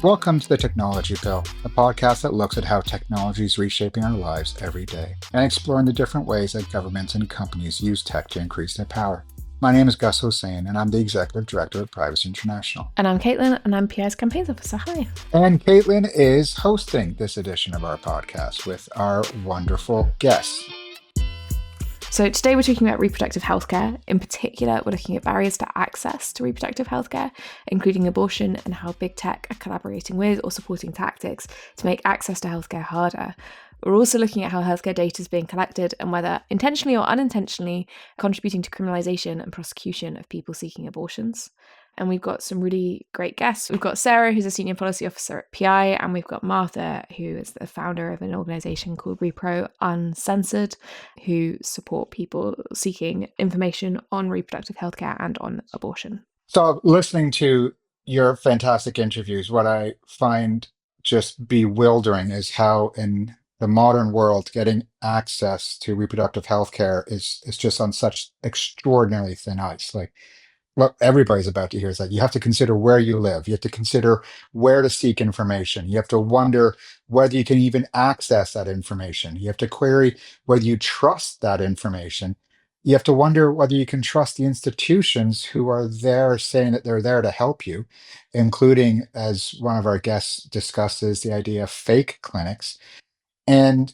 Welcome to The Technology Pill, a podcast that looks at how technology is reshaping our lives every day and exploring the different ways that governments and companies use tech to increase their power. My name is Gus Hossain, and I'm the Executive Director at Privacy International. And I'm Caitlin, and I'm PI's Campaigns Officer. Hi. And Caitlin is hosting this edition of our podcast with our wonderful guests. So today we're talking about reproductive healthcare. In particular, we're looking at barriers to access to reproductive healthcare, including abortion and how big tech are collaborating with or supporting tactics to make access to healthcare harder. We're also looking at how healthcare data is being collected and whether intentionally or unintentionally contributing to criminalisation and prosecution of people seeking abortions. And we've got some really great guests. We've got Sarah, who's a senior policy officer at PI, and we've got Martha, who is the founder of an organisation called ReproUncensored, who support people seeking information on reproductive healthcare and on abortion. So, listening to your fantastic interviews, what I find just bewildering is how in the modern world, getting access to reproductive healthcare is just on such extraordinarily thin ice. Like, what everybody's about to hear is that you have to consider where you live. You have to consider where to seek information. You have to wonder whether you can even access that information. You have to query whether you trust that information. You have to wonder whether you can trust the institutions who are there saying that they're there to help you, including, as one of our guests discusses, the idea of fake clinics. And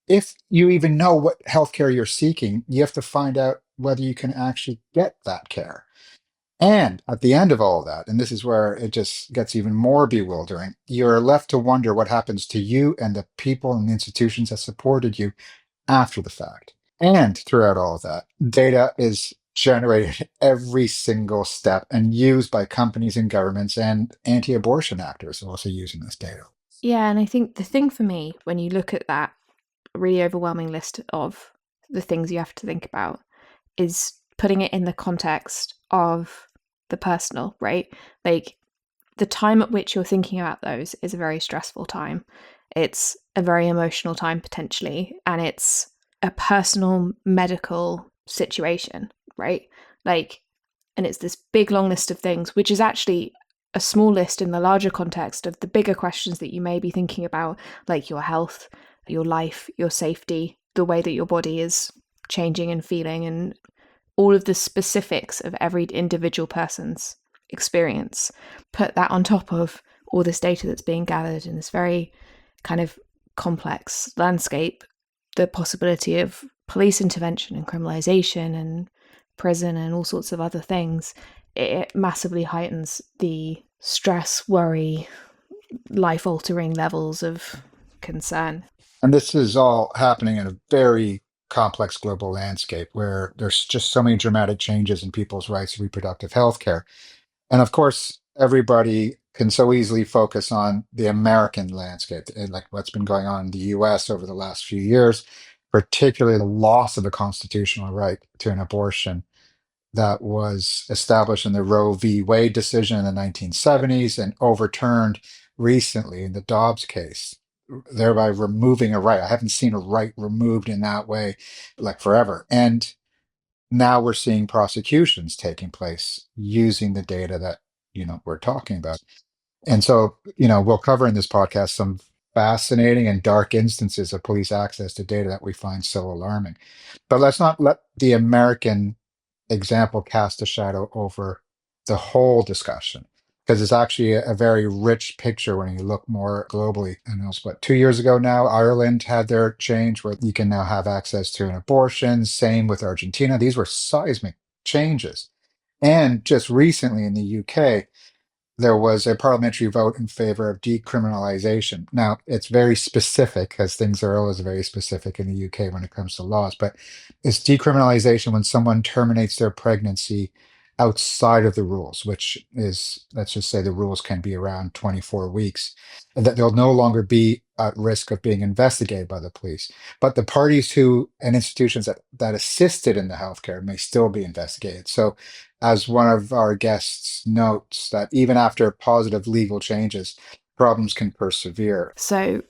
if you even know what healthcare you're seeking, you have to find out whether you can actually get that care. And at the end of all that, and this is where it just gets even more bewildering, you're left to wonder what happens to you and the people and the institutions that supported you after the fact. And throughout all of that, data is generated every single step and used by companies and governments, and anti-abortion actors are also using this data. Yeah, and I think the thing for me, when you look at that really overwhelming list of the things you have to think about, is putting it in the context of the personal, right? Like, the time at which you're thinking about those is a very stressful time. It's a very emotional time potentially, and it's a personal medical situation, right? Like, and it's this big long list of things, which is actually a small list in the larger context of the bigger questions that you may be thinking about, like your health, your life, your safety, the way that your body is changing and feeling, and all of the specifics of every individual person's experience. Put that on top of all this data that's being gathered in this very kind of complex landscape, the possibility of police intervention and criminalization and prison and all sorts of other things, it massively heightens the stress, worry, life-altering levels of concern. And this is all happening in a very complex global landscape where there's just so many dramatic changes in people's rights to reproductive health care. And of course, everybody can so easily focus on the American landscape, like what's been going on in the US over the last few years, particularly the loss of the constitutional right to an abortion that was established in the Roe v. Wade decision in the 1970s and overturned recently in the Dobbs case, thereby removing a right. I haven't seen a right removed in that way like forever. And now we're seeing prosecutions taking place using the data that, we're talking about. And so, we'll cover in this podcast some fascinating and dark instances of police access to data that we find so alarming. But let's not let the American example cast a shadow over the whole discussion, because it's actually a very rich picture when you look more globally. And it was 2 years ago now, Ireland had their change where you can now have access to an abortion. Same with Argentina. These were seismic changes. And just recently in the UK, there was a parliamentary vote in favor of decriminalization. Now, it's very specific, because things are always very specific in the UK when it comes to laws, but it's decriminalization when someone terminates their pregnancy outside of the rules, which is, let's just say the rules can be around 24 weeks, and that they'll no longer be at risk of being investigated by the police. But the parties who and institutions that assisted in the healthcare may still be investigated. So, as one of our guests notes, that even after positive legal changes, problems can persevere. So,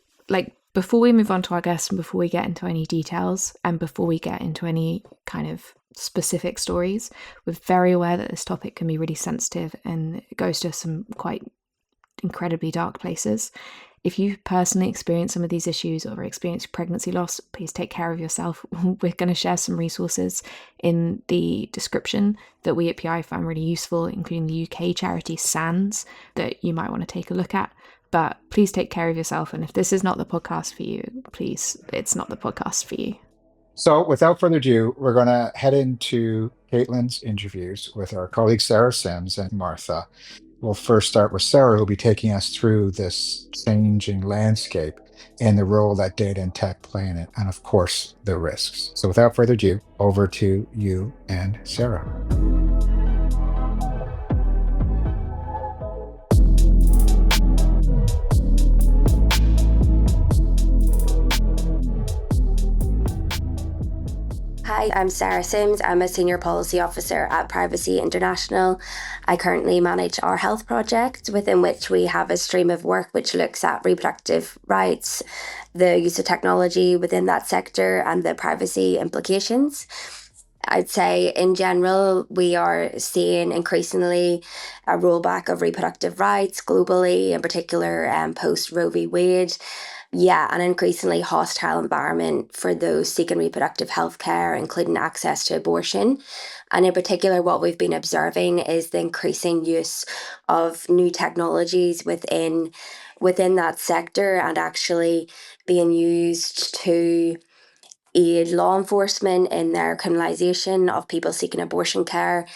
before we move on to our guests and before we get into any details and before we get into any kind of specific stories, we're very aware that this topic can be really sensitive and it goes to some quite incredibly dark places. If you personally experience some of these issues or experience pregnancy loss, please take care of yourself. We're going to share some resources in the description that we at PI found really useful, including the UK charity SANS, that you might want to take a look at. But please take care of yourself. And if this is not the podcast for you, please, it's not the podcast for you. So, without further ado, we're going to head into Caitlin's interviews with our colleagues Sarah Sims and Martha. We'll first start with Sarah, who'll be taking us through this changing landscape and the role that data and tech play in it, and of course, the risks. So, without further ado, over to you and Sarah. Hi, I'm Sarah Sims. I'm a Senior Policy Officer at Privacy International. I currently manage our health project, within which we have a stream of work which looks at reproductive rights, the use of technology within that sector, and the privacy implications. I'd say in general, we are seeing increasingly a rollback of reproductive rights globally, in particular post Roe v. Wade. Yeah, an increasingly hostile environment for those seeking reproductive health care, including access to abortion. And in particular, what we've been observing is the increasing use of new technologies within that sector, and actually being used to aid law enforcement in their criminalisation of people seeking abortion care,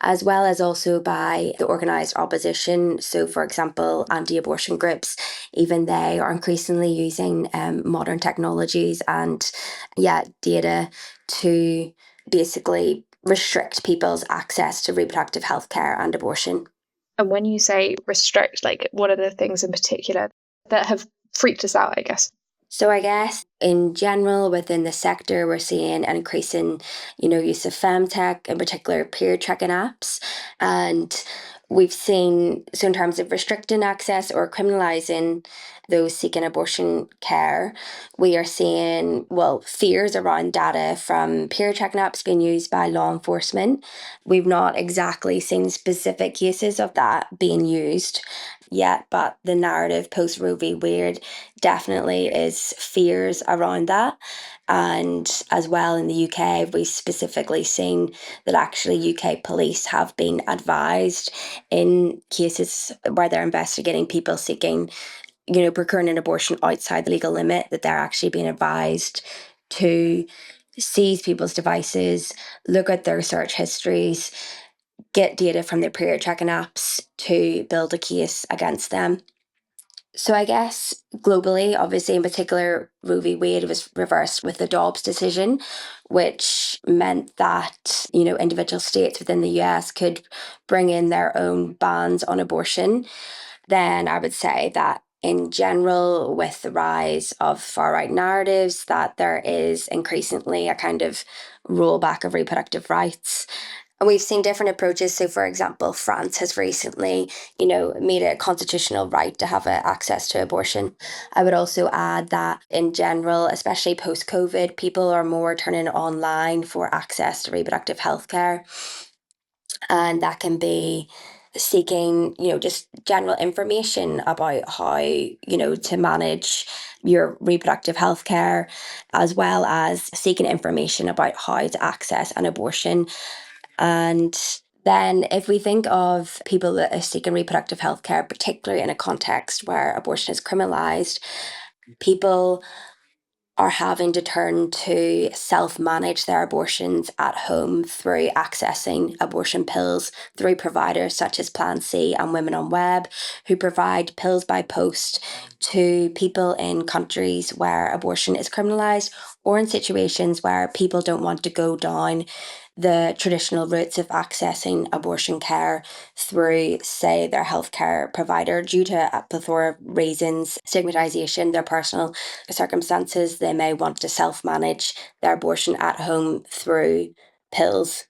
as well as also by the organised opposition. So, for example, anti-abortion groups, even they are increasingly using modern technologies and data to basically restrict people's access to reproductive health care and abortion. And when you say restrict, like, what are the things in particular that have freaked us out, I guess? So I guess in general within the sector, we're seeing an increasing, use of femtech, in particular peer tracking apps. And we've seen, so in terms of restricting access or criminalising those seeking abortion care, we are seeing, fears around data from peer tracking apps being used by law enforcement. We've not exactly seen specific cases of that being used yet, but the narrative post Roe v. Wade definitely is fears around that. And as well in the UK, we've specifically seen that actually UK police have been advised in cases where they're investigating people seeking, procuring an abortion outside the legal limit, that they're actually being advised to seize people's devices, look at their search histories, get data from their period tracking apps to build a case against them. So I guess globally, obviously in particular, Roe v. Wade was reversed with the Dobbs decision, which meant that, individual states within the US could bring in their own bans on abortion. Then I would say that in general, with the rise of far-right narratives, that there is increasingly a kind of rollback of reproductive rights. And we've seen different approaches. So, for example, France has recently, made it a constitutional right to have access to abortion. I would also add that in general, especially post-COVID, people are more turning online for access to reproductive health care. And that can be seeking, just general information about how, to manage your reproductive health care, as well as seeking information about how to access an abortion. And then if we think of people that are seeking reproductive health care, particularly in a context where abortion is criminalised, people are having to turn to self-manage their abortions at home through accessing abortion pills through providers such as Plan C and Women on Web, who provide pills by post to people in countries where abortion is criminalised, or in situations where people don't want to go down the traditional routes of accessing abortion care through, say, their healthcare provider due to a plethora of reasons, stigmatization, their personal circumstances. They may want to self-manage their abortion at home through pills.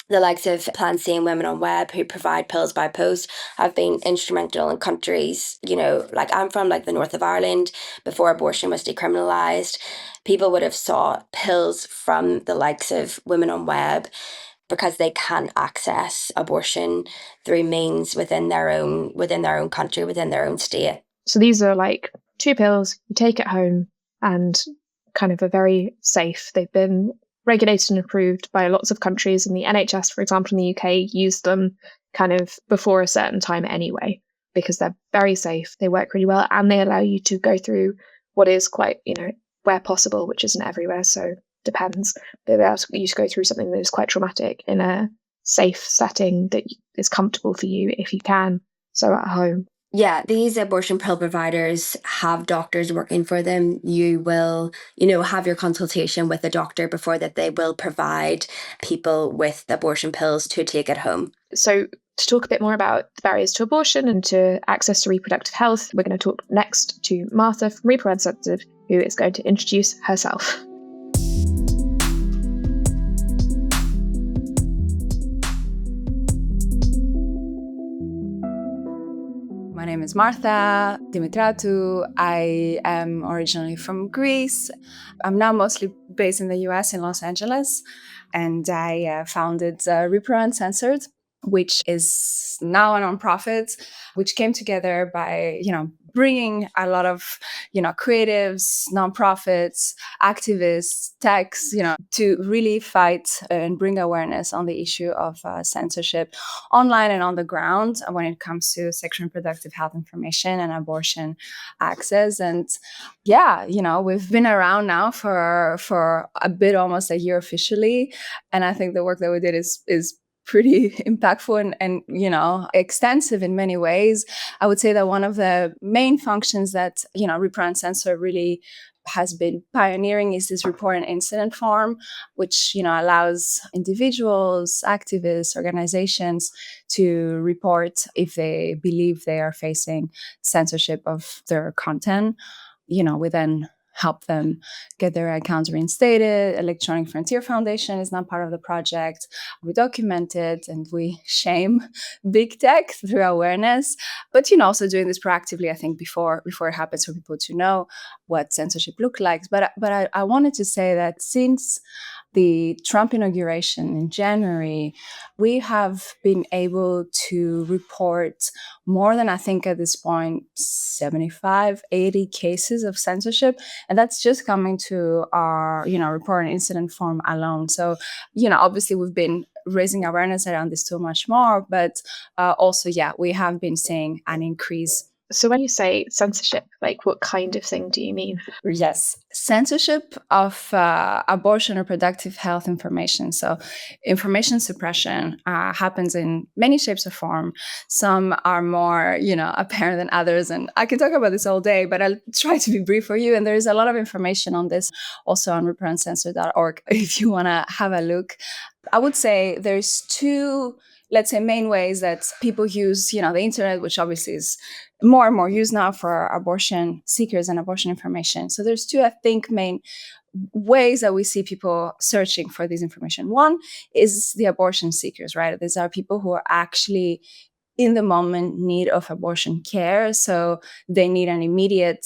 The likes of Plan C and Women on Web, who provide pills by post, have been instrumental in countries, like I'm from the north of Ireland, before abortion was decriminalised. People would have sought pills from the likes of Women on Web because they can't access abortion through means within their own country, within their own state. So these are like 2 pills you take at home and kind of are very safe. They've been regulated and approved by lots of countries, and the NHS, for example, in the UK, used them kind of before a certain time anyway, because they're very safe, they work really well, and they allow you to go through what is quite, where possible, which isn't everywhere, so depends. They allow you to go through something that is quite traumatic in a safe setting that is comfortable for you if you can, so at home. Yeah, these abortion pill providers have doctors working for them. You will, have your consultation with a doctor before that they will provide people with abortion pills to take at home. So to talk a bit more about the barriers to abortion and to access to reproductive health, we're going to talk next to Martha from ReproUncensored, who is going to introduce herself. My name is Martha Dimitratou. I am originally from Greece. I'm now mostly based in the US, in Los Angeles, and I founded ReproUncensored, which is now a nonprofit, which came together by, bringing a lot of, creatives, nonprofits, activists, techs, to really fight and bring awareness on the issue of censorship online and on the ground when it comes to sexual and reproductive health information and abortion access. And yeah, we've been around now for a bit, almost a year officially. And I think the work that we did is pretty impactful and extensive in many ways. I would say that one of the main functions that ReproUncensored really has been pioneering is this report and incident form, which allows individuals, activists, organizations to report if they believe they are facing censorship of their content. We then help them get their accounts reinstated. Electronic Frontier Foundation is now part of the project. We document it and we shame big tech through awareness, but also doing this proactively, I think, before it happens, for people to know what censorship looks like. But I wanted to say that since the Trump inauguration in January, we have been able to report more than, I think at this point, 75, 80 cases of censorship. And that's just coming to our, report and incident form alone. So, obviously we've been raising awareness around this too much more, but also, we have been seeing an increase. So when you say censorship, like what kind of thing do you mean? Yes, censorship of abortion or reproductive health information. So information suppression happens in many shapes or form. Some are more, apparent than others. And I can talk about this all day, but I'll try to be brief for you. And there is a lot of information on this also on ReproUncensored.org if you want to have a look. I would say there's 2, let's say, main ways that people use, the internet, which obviously is more and more used now for abortion seekers and abortion information. So there's 2, I think, main ways that we see people searching for this information. One is the abortion seekers, right? These are people who are actually in the moment need of abortion care. So they need an immediate,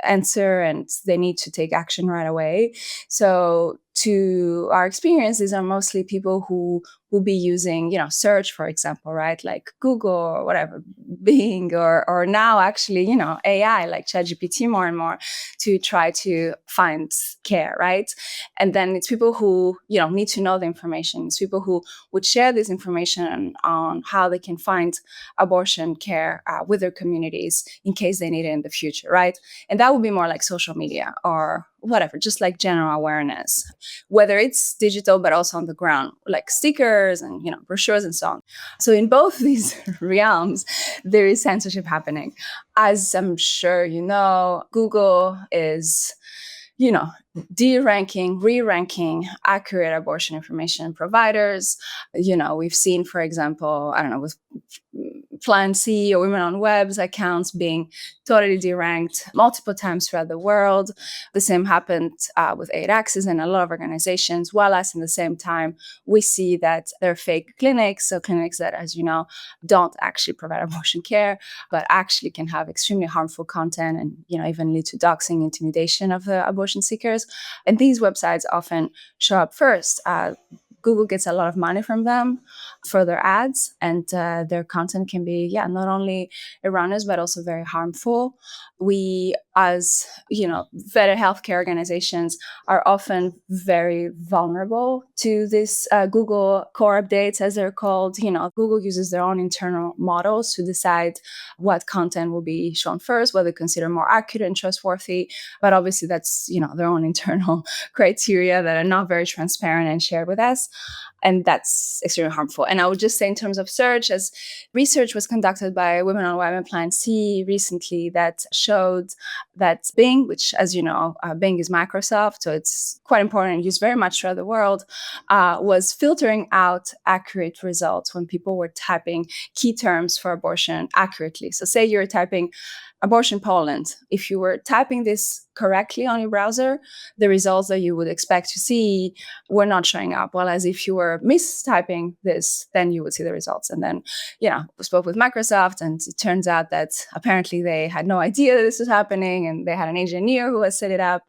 answer, and they need to take action right away. So to our experience, these are mostly people who will be using, search, for example, right? Like Google or whatever, Bing, or now actually, AI like ChatGPT more and more to try to find care, right? And then it's people who, need to know the information. It's people who would share this information on how they can find abortion care with their communities in case they need it in the future, right? And that would be more like social media or whatever, just like general awareness, whether it's digital, but also on the ground, like stickers and, brochures and so on. So in both these realms, there is censorship happening. As I'm sure you know, Google is, de-ranking, re-ranking accurate abortion information providers. We've seen, for example, with Plan C or Women on Web's accounts being totally deranked multiple times throughout the world. The same happened with Aid Access and a lot of organizations, while as in the same time, we see that there are fake clinics, so clinics that, as you know, don't actually provide abortion care, but actually can have extremely harmful content and, even lead to doxing, intimidation of the abortion seekers. And these websites often show up first Google gets a lot of money from them for their ads, and their content can be, not only erroneous, but also very harmful. We, as, better healthcare organizations, are often very vulnerable to this Google core updates, as they're called. Google uses their own internal models to decide what content will be shown first, what they consider more accurate and trustworthy. But obviously that's, their own internal criteria that are not very transparent and shared with us. And that's extremely harmful. And I would just say, in terms of search, as research was conducted by Women on Web and Plan C recently that showed that Bing, which, as you know, Bing is Microsoft, so it's quite important and used very much throughout the world, was filtering out accurate results when people were typing key terms for abortion accurately. So say you're typing abortion Poland. If you were typing this correctly on your browser, the results that you would expect to see were not showing up. Whereas if you were mistyping this, then you would see the results. And then, we spoke with Microsoft, and it turns out that apparently they had no idea that this was happening, and they had an engineer who had set it up.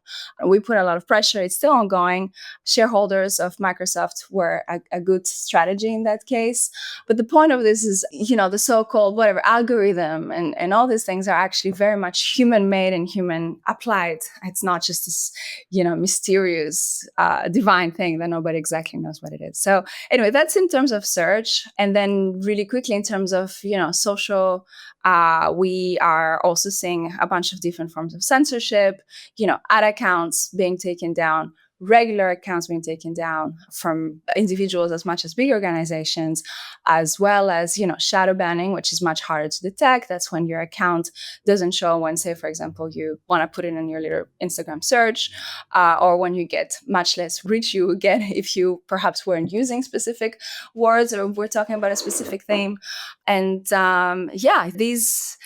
We put a lot of pressure. It's still ongoing. Shareholders of Microsoft were a good strategy in that case. But the point of this is, the so-called whatever algorithm and all these things are actually very much human-made and human-applied. It's not just this, mysterious, divine thing that nobody exactly knows what it is. So anyway, that's in terms of search. And then really quickly, in terms of, social, we are also seeing a bunch of different forms of censorship, ad accounts being taken down, regular accounts being taken down from individuals as much as big organizations, as well as, shadow banning, which is much harder to detect. That's when your account doesn't show when, say, for example, you want to put it in your little Instagram search, or when you get much less reach you would get if you perhaps weren't using specific words or we're talking about a specific theme. And these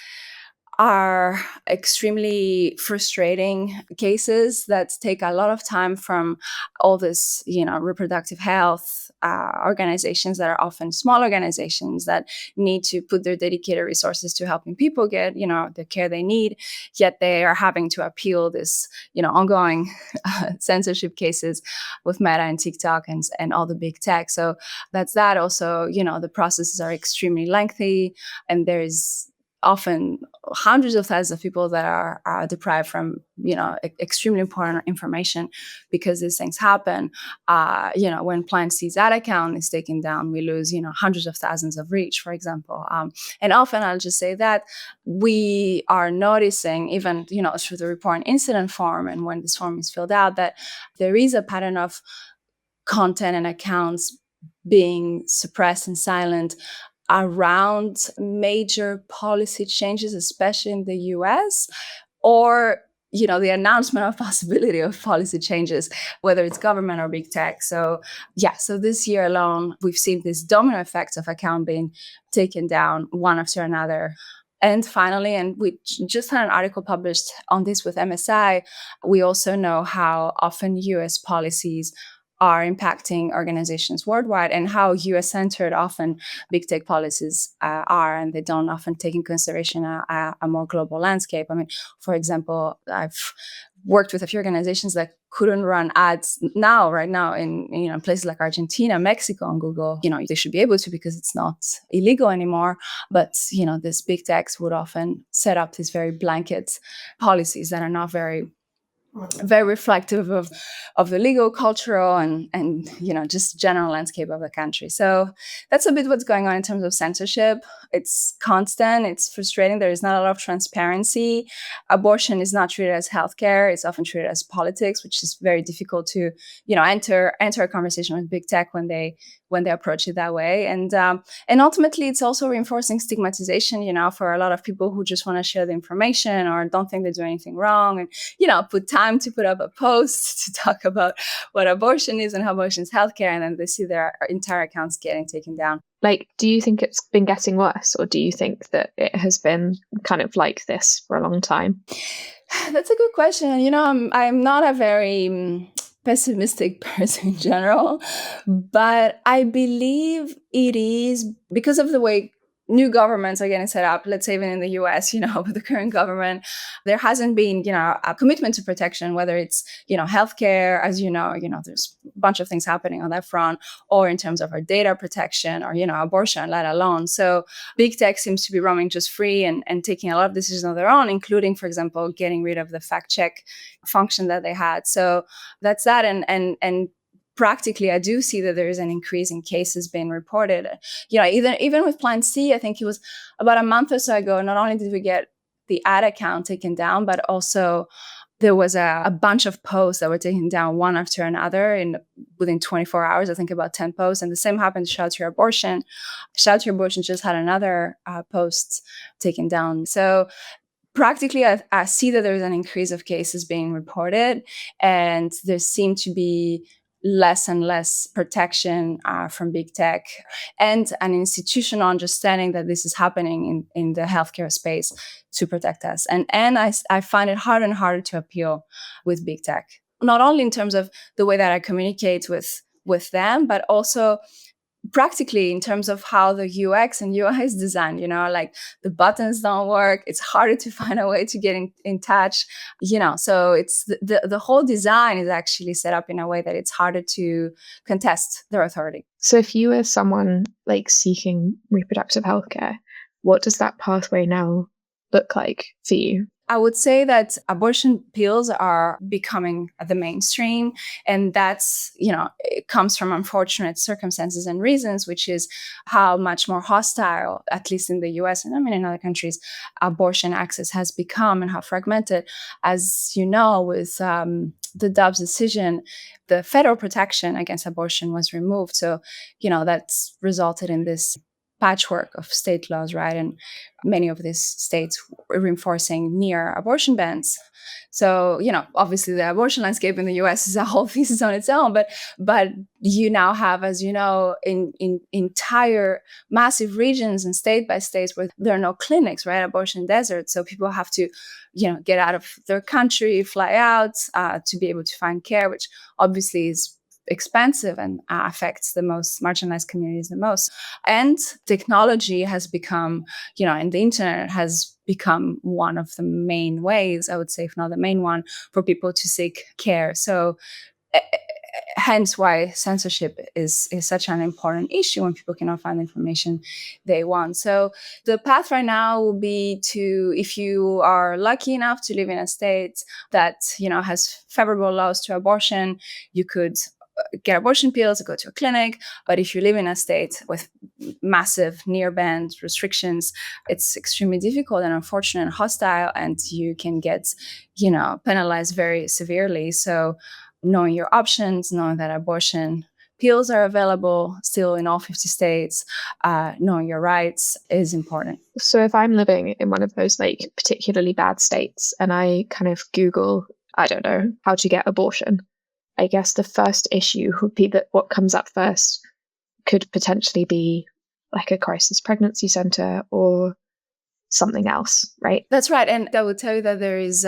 are extremely frustrating cases that take a lot of time from all this, reproductive health organizations that are often small organizations that need to put their dedicated resources to helping people get, the care they need, yet they are having to appeal this, ongoing censorship cases with Meta and TikTok and all the big tech. So that's that. Also, the processes are extremely lengthy, and there's often hundreds of thousands of people that are deprived from, extremely important information because these things happen. When Plan C's ad account is taken down, we lose, hundreds of thousands of reach, for example. And often I'll just say that we are noticing, even, through the report incident form, and when this form is filled out, that there is a pattern of content and accounts being suppressed and silent around major policy changes, especially in the US, or the announcement of possibility of policy changes, whether it's government or big tech. So this year alone, we've seen this domino effect of account being taken down one after another. And finally, and we just had an article published on this with MSI, we also know how often US policies are impacting organizations worldwide, and how US-centered often big tech policies are, and they don't often take in consideration a more global landscape. I mean, for example, I've worked with a few organizations that couldn't run ads right now in places like Argentina, Mexico on Google. They should be able to because it's not illegal anymore. But these big techs would often set up these very blanket policies that are not very reflective of the legal, cultural, and just general landscape of the country. So that's a bit what's going on in terms of censorship. It's constant. It's frustrating. There is not a lot of transparency. Abortion is not treated as healthcare. It's often treated as politics, which is very difficult to enter a conversation with big tech when they approach it that way. And ultimately, it's also reinforcing stigmatization, for a lot of people who just want to share the information or don't think they do anything wrong, and put time to put up a post to talk about what abortion is and how abortion is healthcare, and then they see their entire accounts getting taken down. Do you think it's been getting worse, or do you think that it has been kind of like this for a long time? That's a good question. I'm not a very pessimistic person in general, but I believe it is because of the way new governments are getting set up, let's say even in the US, with the current government, there hasn't been, a commitment to protection, whether it's, healthcare, as there's a bunch of things happening on that front, or in terms of our data protection or, abortion, let alone. So big tech seems to be roaming just free and taking a lot of decisions on their own, including, for example, getting rid of the fact check function that they had. So that's that. And practically, I do see that there is an increase in cases being reported. Even with Plan C, I think it was about a month or so ago, not only did we get the ad account taken down, but also there was a bunch of posts that were taken down one after another within 24 hours, I think about 10 posts. And the same happened to Shout Your Abortion. Shout Your Abortion just had another post taken down. So practically, I see that there's an increase of cases being reported, and there seem to be less and less protection from big tech, and an institutional understanding that this is happening in the healthcare space to protect us. And I find it harder and harder to appeal with big tech, not only in terms of the way that I communicate with them, but also practically in terms of how the UX and UI is designed. Like the buttons don't work. It's harder to find a way to get in touch, so it's the whole design is actually set up in a way that it's harder to contest their authority. So if you were someone like seeking reproductive healthcare, what does that pathway now look like for you? I would say that abortion pills are becoming the mainstream, and that's, it comes from unfortunate circumstances and reasons, which is how much more hostile, at least in the US and in other countries, abortion access has become and how fragmented. As you know, with the Dobbs decision, the federal protection against abortion was removed. So, that's resulted in this patchwork of state laws, right? And many of these states reinforcing near abortion bans. So, obviously the abortion landscape in the US is a whole thesis on its own, but you now have, as you know, in entire massive regions and state by states where there are no clinics, right? Abortion deserts. So people have to, get out of their country, fly out to be able to find care, which obviously is expensive and affects the most marginalized communities the most. And technology has become, and the internet has become one of the main ways, I would say, if not the main one, for people to seek care. So hence why censorship is such an important issue when people cannot find the information they want. So the path right now will be to, if you are lucky enough to live in a state that, has favorable laws to abortion, you could get abortion pills, go to a clinic. But if you live in a state with massive near-ban restrictions, it's extremely difficult and unfortunate and hostile, and you can get, penalized very severely. So knowing your options, knowing that abortion pills are available still in all 50 states, knowing your rights is important. So if I'm living in one of those like particularly bad states and I kind of Google, I don't know, how to get abortion, I guess the first issue would be that what comes up first could potentially be like a crisis pregnancy center or something else, right? That's right. And I would tell you that there is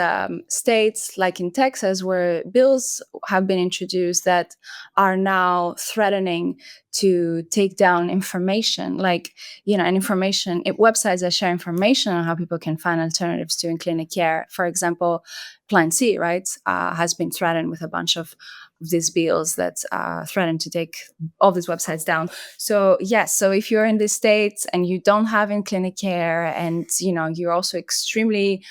states like in Texas where bills have been introduced that are now threatening to take down information, like, and information, websites that share information on how people can find alternatives to in-clinic care. For example, Plan C, right, has been threatened with a bunch of these bills that threaten to take all these websites down. So yes, so if you're in these states and you don't have in-clinic care, and you're also extremely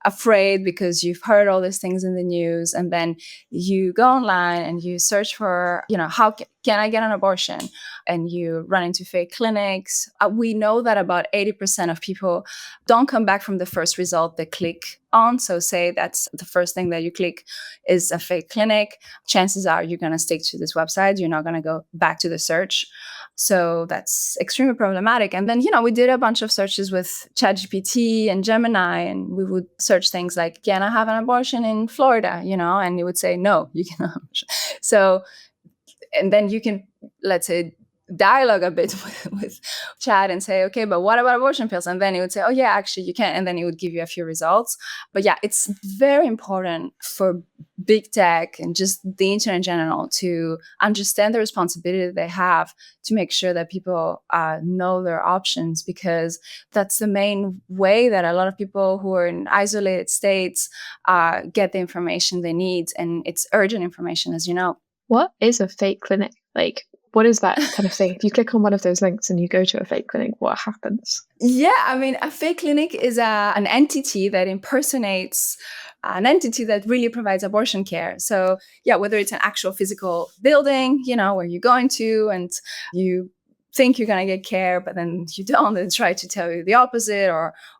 afraid because you've heard all these things in the news, and then you go online and you search for, how can I get an abortion? And you run into fake clinics. We know that about 80% of people don't come back from the first result they click on. So say that's the first thing that you click is a fake clinic. Chances are you're going to stick to this website. You're not going to go back to the search. So that's extremely problematic. And then, we did a bunch of searches with ChatGPT and Gemini, and we would search things like, can I have an abortion in Florida? And it would say, no, you cannot. So, and then you can, let's say, dialogue a bit with chat and say, okay, but what about abortion pills? And then it would say, oh yeah, actually you can. And then it would give you a few results. But yeah, it's very important for big tech and just the internet in general to understand the responsibility they have to make sure that people know their options, because that's the main way that a lot of people who are in isolated states get the information they need. And it's urgent information, as you know. What is a fake clinic? Like, what is that kind of thing? If you click on one of those links and you go to a fake clinic, what happens? Yeah, I mean, a fake clinic is an entity that impersonates an entity that really provides abortion care. So yeah, whether it's an actual physical building, where you're going to and you think you're going to get care, but then you don't, and try to tell you the opposite,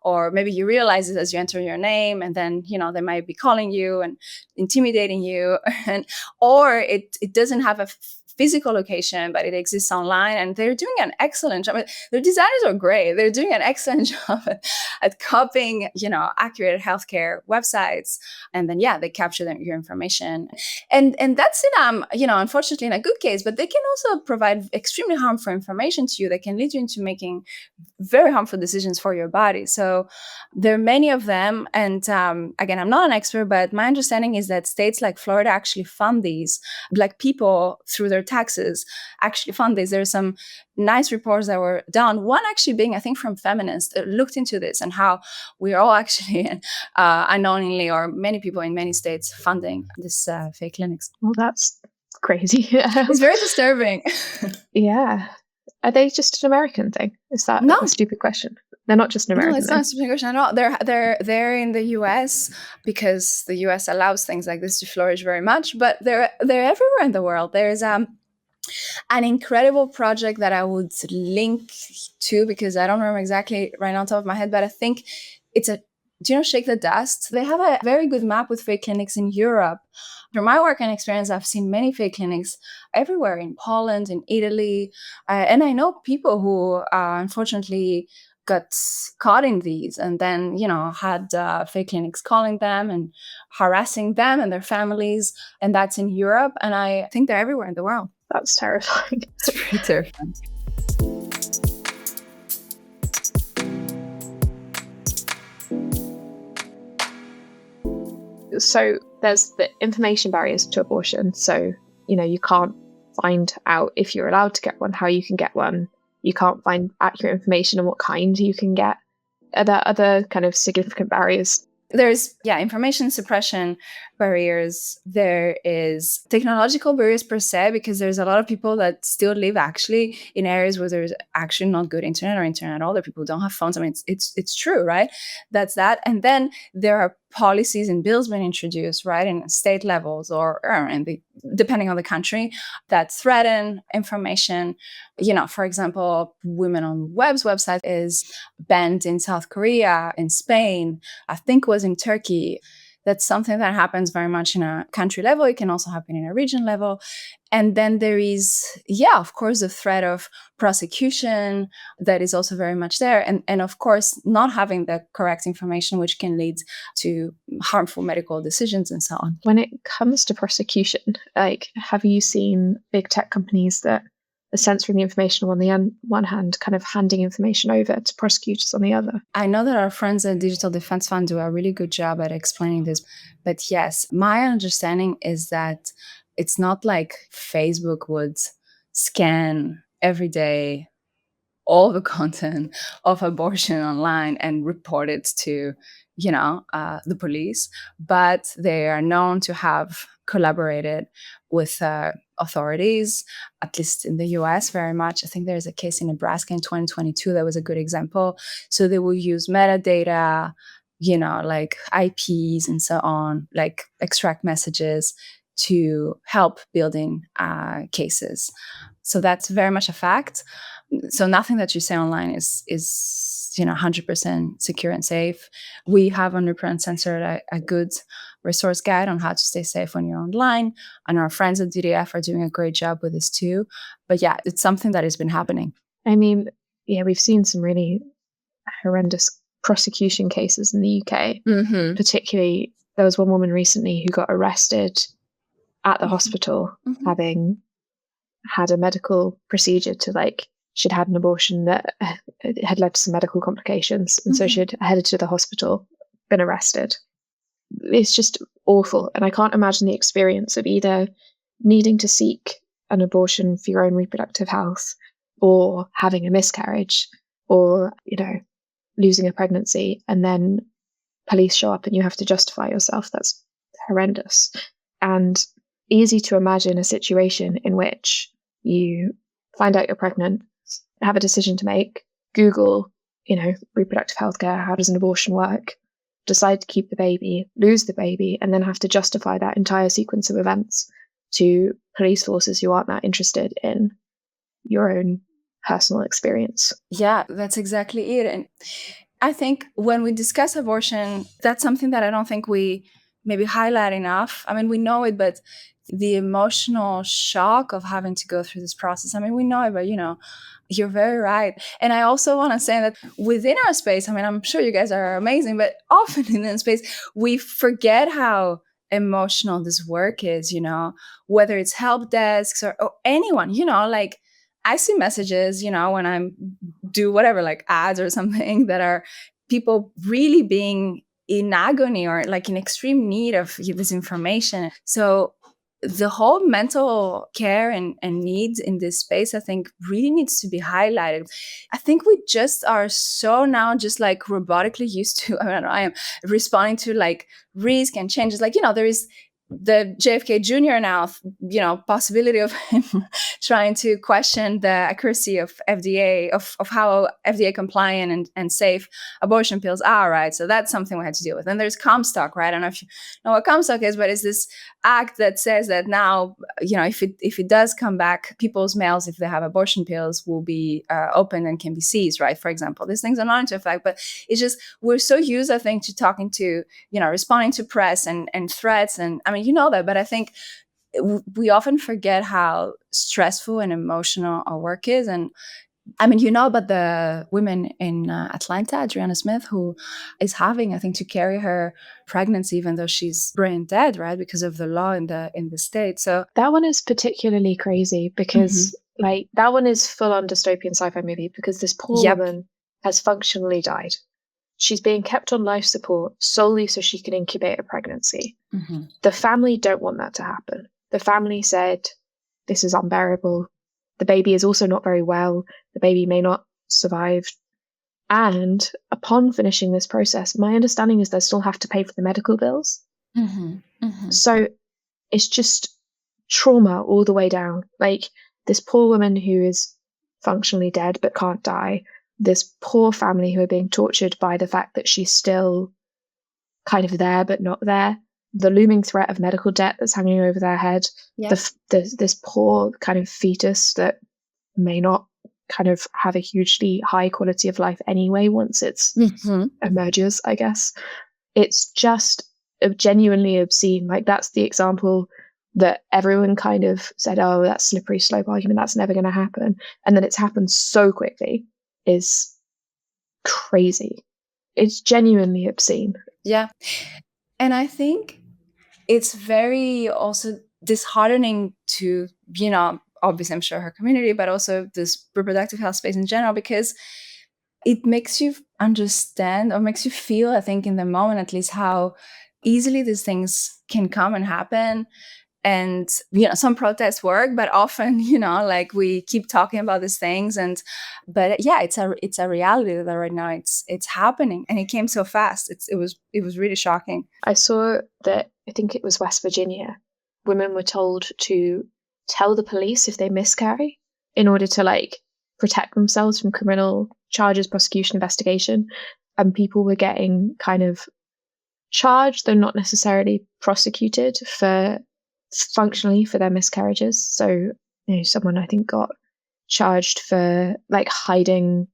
or maybe you realize it as you enter your name, and then they might be calling you and intimidating you, or it doesn't have a physical location, but it exists online, and they're doing an excellent job. Their designers are great. They're doing an excellent job at copying, accurate healthcare websites, and then they capture your information, and that's in unfortunately in a good case, but they can also provide extremely harmful information to you that can lead you into making very harmful decisions for your body. So there are many of them, and again, I'm not an expert, but my understanding is that states like Florida actually fund these, like people through their taxes actually fund this. There's some nice reports that were done, one actually being, I think, from feminists, looked into this and how we're all actually unknowingly, or many people in many states, funding this fake clinics. Well, that's crazy. It's very disturbing. Yeah. Are they just an American thing? Is that a stupid question? They're not just an American. No, it's not a stupid question at all. They're in the US because the US allows things like this to flourish very much, but they're everywhere in the world. There's an incredible project that I would link to, because I don't remember exactly right on top of my head, but I think it's do you know Shake the Dust? They have a very good map with fake clinics in Europe. Through my work and experience, I've seen many fake clinics everywhere, in Poland, in Italy, and I know people who unfortunately got caught in these, and then had fake clinics calling them and harassing them and their families, and that's in Europe, and I think they're everywhere in the world. That's terrifying. It's pretty terrifying. So there's the information barriers to abortion. So, you can't find out if you're allowed to get one, how you can get one. You can't find accurate information on what kind you can get. Are there other kind of significant barriers? There's, information suppression barriers. There is technological barriers per se, because there's a lot of people that still live actually in areas where there's actually not good internet or internet at all. There are people who don't have phones. I mean, it's true, right? That's that. And then there are policies and bills being introduced, right, in state levels or depending on the country, that threaten information. For example, Women on Web's website is banned in South Korea, in Spain, I think was in Turkey. That's something that happens very much in a country level. It can also happen in a region level. And then there is, of course, the threat of prosecution that is also very much there. And of course, not having the correct information, which can lead to harmful medical decisions and so on. When it comes to prosecution, have you seen big tech companies that are censoring the information on the one hand, kind of handing information over to prosecutors on the other? I know that our friends at Digital Defense Fund do a really good job at explaining this. But yes, my understanding is that it's not like Facebook would scan every day all the content of abortion online and report it to, the police. But they are known to have collaborated with authorities, at least in the US, very much. I think there's a case in Nebraska in 2022 that was a good example. So they will use metadata, like IPs and so on, like extract messages to help building cases. So that's very much a fact. So nothing that you say online is 100% secure and safe. We have on ReproUncensored a good resource guide on how to stay safe when you're online, and our friends at DDF are doing a great job with this too. But it's something that has been happening. I mean, we've seen some really horrendous prosecution cases in the UK. Mm-hmm. Particularly, there was one woman recently who got arrested at the hospital having had a medical procedure to she'd had an abortion that had led to some medical complications. And so she'd headed to the hospital, been arrested. It's just awful. And I can't imagine the experience of either needing to seek an abortion for your own reproductive health, or having a miscarriage, or, losing a pregnancy, and then police show up and you have to justify yourself. That's horrendous. And easy to imagine a situation in which you find out you're pregnant, have a decision to make, Google, reproductive healthcare, how does an abortion work, decide to keep the baby, lose the baby, and then have to justify that entire sequence of events to police forces who aren't that interested in your own personal experience. Yeah, that's exactly it. And I think when we discuss abortion, that's something that I don't think we maybe highlight enough. I mean, we know it, but the emotional shock of having to go through this process, I mean, we know it, but you're very right. And I also want to say that within our space, I mean, I'm sure you guys are amazing, but often in that space, we forget how emotional this work is, whether it's help desks or anyone, I see messages, when I do whatever, like ads or something, that are people really being in agony or in extreme need of this information. So the whole mental care and needs in this space, I think, really needs to be highlighted. I think we just are so now just robotically used to, I am responding to risk and changes. There is the JFK Jr. now, possibility of him trying to question the accuracy of FDA, of how FDA compliant and safe abortion pills are, right? So that's something we had to deal with. And there's Comstock, right? I don't know if you know what Comstock is, but it's this act that says that now, if it does come back, people's mails, if they have abortion pills, will be opened and can be seized, right? For example, these things are not into effect, but it's just, we're so used, I think, to talking to, responding to press and threats. And I mean, that, but I think we often forget how stressful and emotional our work is. And I mean, about the women in Atlanta, Adriana Smith, who is having, I think, to carry her pregnancy, even though she's brain dead, right, because of the law in the state. So that one is particularly crazy because, that one is full on dystopian sci-fi movie, because this poor woman has functionally died. She's being kept on life support solely so she can incubate a pregnancy. The family don't want that to happen. The family said, this is unbearable. The baby is also not very well. The baby may not survive. And upon finishing this process, my understanding is they still have to pay for the medical bills. So it's just trauma all the way down. This poor woman who is functionally dead but can't die. This poor family who are being tortured by the fact that she's still kind of there but not there. The looming threat of medical debt that's hanging over their head. This poor kind of fetus that may not kind of have a hugely high quality of life anyway once it's emerges, I guess. It's just genuinely obscene. That's the example that everyone kind of said, oh, that's slippery slope argument, that's never going to happen. And then it's happened so quickly is crazy. It's genuinely obscene. Yeah. And I think it's very also disheartening to, obviously I'm sure her community, but also this reproductive health space in general, because it makes you understand, or makes you feel, I think in the moment at least, how easily these things can come and happen. And, some protests work, but often, we keep talking about these things. But yeah, it's a reality that right now it's happening, and it came so fast. It was really shocking. I saw that, I think it was West Virginia, women were told to tell the police if they miscarry in order to protect themselves from criminal charges, prosecution, investigation. And people were getting kind of charged, though not necessarily prosecuted, functionally for their miscarriages. So someone I think got charged for hiding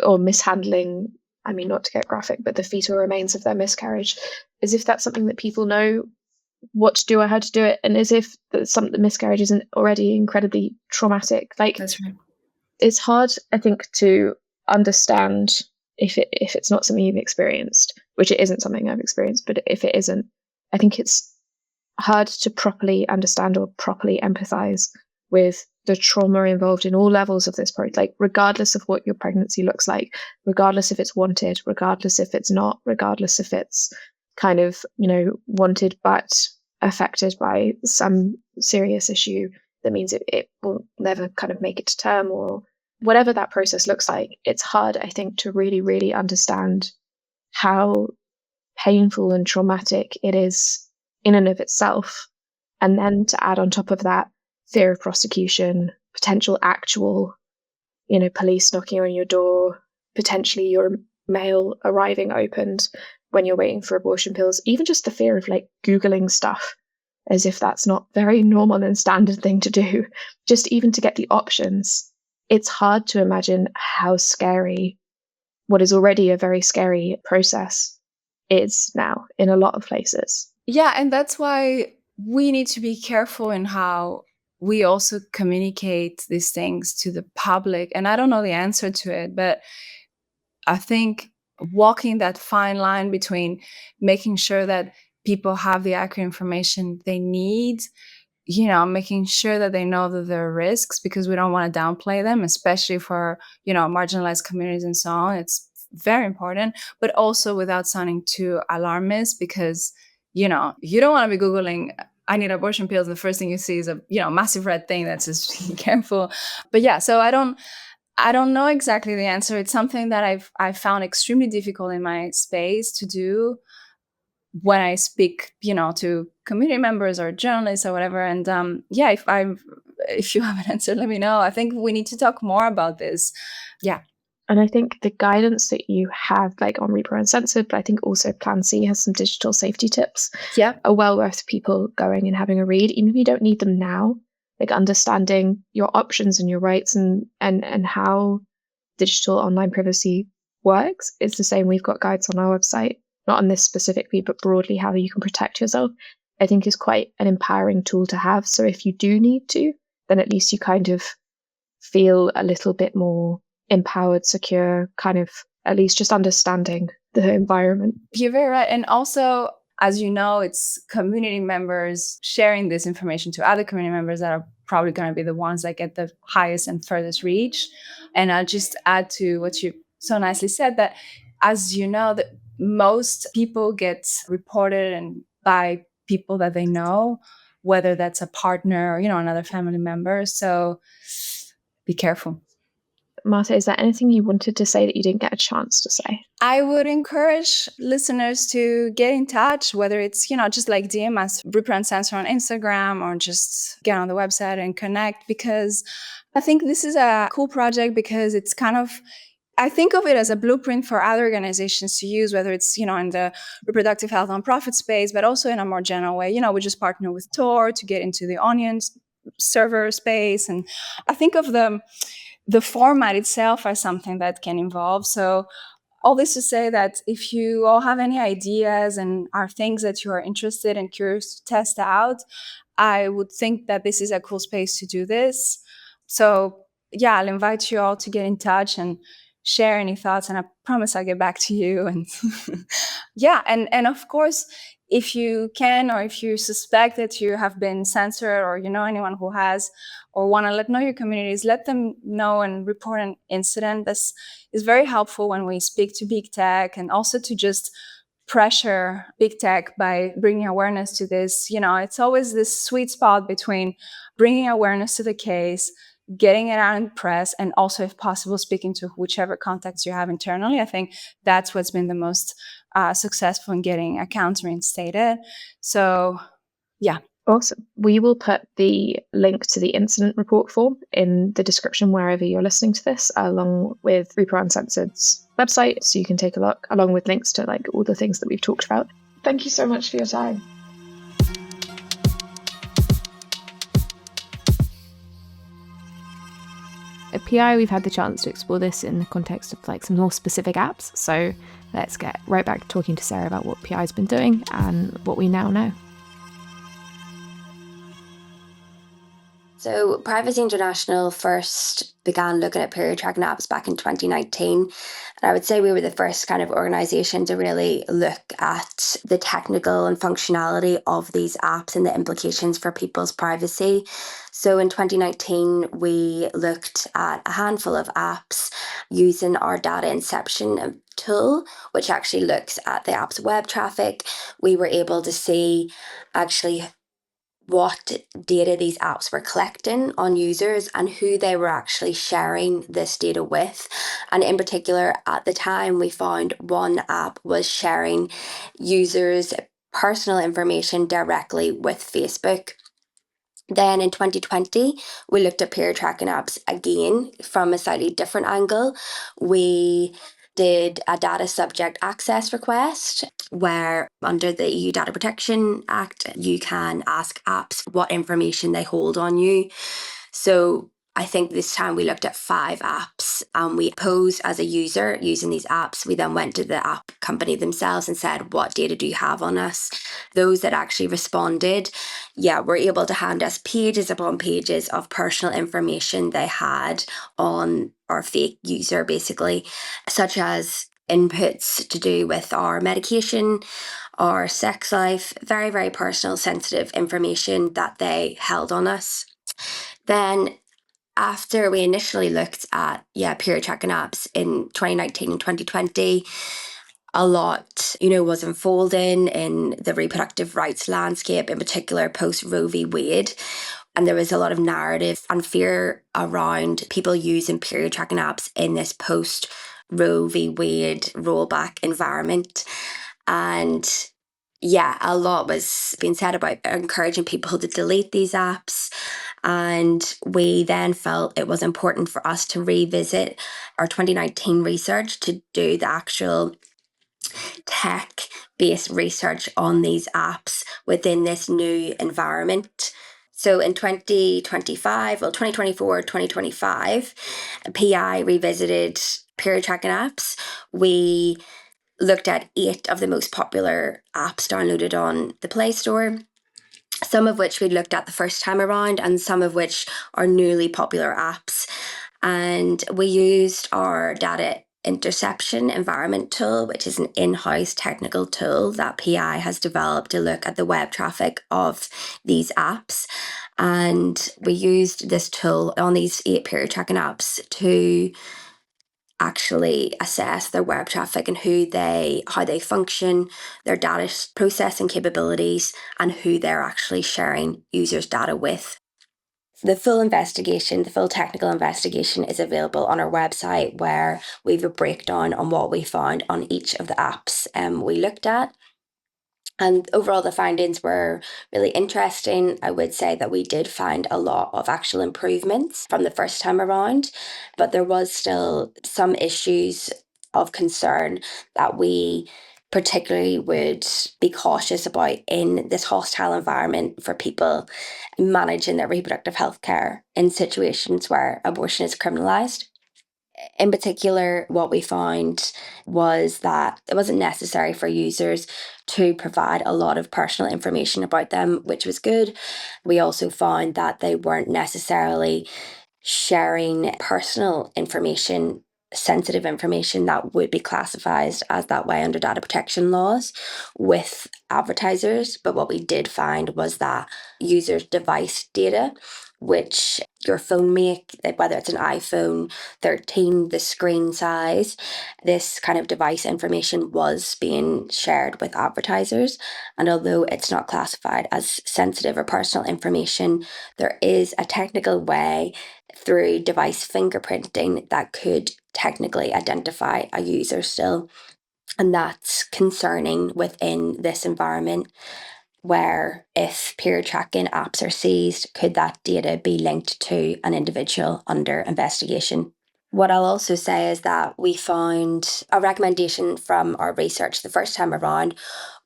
or mishandling, I mean, not to get graphic, but the fetal remains of their miscarriage, as if that's something that people know what to do or how to do it, and as if the miscarriage isn't already incredibly traumatic. That's right. It's hard, I think, to understand if it's not something you've experienced, which it isn't something I've experienced, but if it isn't, I think it's hard to properly understand or properly empathize with the trauma involved in all levels of this project, like regardless of what your pregnancy looks like, regardless if it's wanted, regardless if it's not, regardless if it's kind of, wanted but affected by some serious issue that means it will never kind of make it to term, or whatever that process looks like. It's hard, I think, to really, really understand how painful and traumatic it is in and of itself. And then to add on top of that, fear of prosecution, potential actual, police knocking on your door, potentially your mail arriving opened when you're waiting for abortion pills, even just the fear of like Googling stuff as if that's not very normal and standard thing to do, just even to get the options. It's hard to imagine how scary what is already a very scary process is now in a lot of places. Yeah, and that's why we need to be careful in how we also communicate these things to the public. And I don't know the answer to it, but I think walking that fine line between making sure that people have the accurate information they need, making sure that they know that there are risks, because we don't want to downplay them, especially for, marginalized communities and so on. It's very important, but also without sounding too alarmist, because, you don't want to be Googling, I need abortion pills, and the first thing you see is a, massive red thing that says, be careful. But yeah, so I don't know exactly the answer. It's something that I've found extremely difficult in my space to do when I speak, to community members or journalists or whatever. And if you have an answer, let me know. I think we need to talk more about this. Yeah. And I think the guidance that you have, like on ReproUncensored, but I think also Plan C has some digital safety tips. Yeah, are well worth people going and having a read, even if you don't need them now. Like understanding your options and your rights and how digital online privacy works. It's the same. We've got guides on our website, not on this specifically, but broadly how you can protect yourself. I think is quite an empowering tool to have. So if you do need to, then at least you kind of feel a little bit more empowered, secure, kind of at least just understanding the environment. You're very right. And also, as you know, it's community members sharing this information to other community members that are probably going to be the ones that get the highest and furthest reach. And I'll just add to what you so nicely said, that as you know, that most people get reported and by people that they know, whether that's a partner or, another family member. So be careful. Martha, is there anything you wanted to say that you didn't get a chance to say? I would encourage listeners to get in touch, whether it's, just like DM us ReproUncensored on Instagram, or just get on the website and connect, because I think this is a cool project, because it's kind of, I think of it as a blueprint for other organizations to use, whether it's, in the reproductive health nonprofit space, but also in a more general way. We just partner with Tor to get into the Onion server space. And I think of the format itself as something that can evolve. So all this to say that if you all have any ideas and are things that you are interested and curious to test out, I would think that this is a cool space to do this. So yeah, I'll invite you all to get in touch and share any thoughts, and I promise I'll get back to you. And yeah, and of course, if you can, or if you suspect that you have been censored, or anyone who has, or want to know your communities, let them know and report an incident. This is very helpful when we speak to big tech, and also to just pressure big tech by bringing awareness to this. It's always this sweet spot between bringing awareness to the case, getting it out in the press, and also, if possible, speaking to whichever contacts you have internally. I think that's what's been the most successful in getting accounts reinstated. So, yeah. Awesome. We will put the link to the incident report form in the description wherever you're listening to this, along with ReproUncensored's website, so you can take a look, along with links to like all the things that we've talked about. Thank you so much for your time. At PI, we've had the chance to explore this in the context of like some more specific apps. So let's get right back to talking to Sarah about what PI's been doing and what we now know. So Privacy International first began looking at period tracking apps back in 2019. And I would say we were the first kind of organisation to really look at the technical and functionality of these apps and the implications for people's privacy. So in 2019, we looked at a handful of apps using our data inception tool, which actually looks at the app's web traffic. We were able to see actually what data these apps were collecting on users and who they were actually sharing this data with. And in particular, at the time, we found one app was sharing users' personal information directly with Facebook. Then in 2020, we looked at peer tracking apps again from a slightly different angle. We did a data subject access request where under the EU Data Protection Act, you can ask apps what information they hold on you. So I think this time we looked at 5 apps and we posed as a user using these apps. We then went to the app company themselves and said, what data do you have on us? Those that actually responded, were able to hand us pages upon pages of personal information they had on our fake user, basically, such as inputs to do with our medication, our sex life, very, very personal, sensitive information that they held on us. Then after we initially looked at period tracking apps in 2019 and 2020, a lot, was unfolding in the reproductive rights landscape, in particular post Roe v. Wade. And there was a lot of narrative and fear around people using period tracking apps in this post Roe v. Wade rollback environment. And a lot was being said about encouraging people to delete these apps. And we then felt it was important for us to revisit our 2019 research to do the actual tech-based research on these apps within this new environment. So in 2024, 2025, PI revisited period tracking apps. We looked at 8 of the most popular apps downloaded on the Play Store, some of which we looked at the first time around and some of which are newly popular apps. And we used our data interception environment tool, which is an in-house technical tool that PI has developed to look at the web traffic of these apps. And we used this tool on these 8 period tracking apps to actually assess their web traffic and how they function, their data processing capabilities, and who they're actually sharing users' data with. The full investigation, the full technical investigation is available on our website where we have a breakdown on what we found on each of the apps we looked at. And overall, the findings were really interesting. I would say that we did find a lot of actual improvements from the first time around, but there was still some issues of concern that we particularly would be cautious about in this hostile environment for people managing their reproductive health care in situations where abortion is criminalised. In particular, what we found was that it wasn't necessary for users to provide a lot of personal information about them, which was good. We also found that they weren't necessarily sharing personal information, sensitive information that would be classified as that way under data protection laws with advertisers. But what we did find was that users' device data, which your phone make, whether it's an iPhone 13, the screen size, this kind of device information was being shared with advertisers. And although it's not classified as sensitive or personal information, there is a technical way through device fingerprinting that could technically identify a user still. And that's concerning within this environment, where if period tracking apps are seized, could that data be linked to an individual under investigation? What I'll also say is that we found a recommendation from our research the first time around